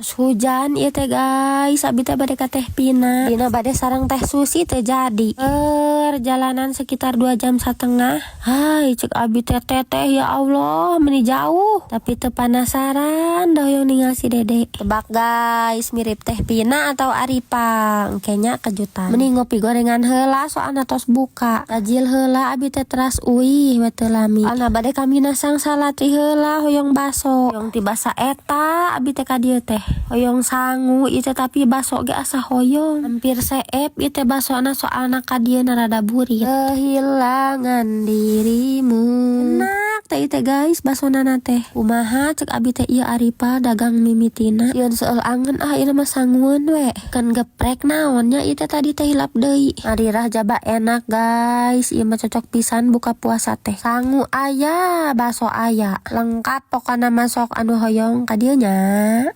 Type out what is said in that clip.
Hujan ieu teh guys, abi teh bade ka teh Pina. Dina bade sareng teh Susi teh jadi. Perjalanan sekitar 2,5 jam. Hai, cek abi teh ya Allah, meni jauh. Tapi teu penasaran dah yang ninggal si Dede. Tebak guys, mirip teh Pina atau Aripa? Kayaknya kejutan. Meni ngopi gorengan heula soalna tos buka. Tajil heula abi teh teras uih we teu lami. Alna bade kami nasang salati heula hoyong baso. Hoyong ti basa eta abi teh ka dieu teh. Hoyong sangu itu tapi baso ge asa hoyong hampir seep itu baso na soalna kadieu rada burit. Kehilangan dirimu enak teh itu guys baso nana teh kumaha cek abi teh ieu Aripa dagang mimitina yeun seueur angen ieu mah sangueun we kan geprek naonnya itu tadi teh hilap deui arirah jaba enak guys ieu mah cocok pisan buka puasa teh sangu aya baso aya lengkap pokona masok anu hoyong ka dieu nya.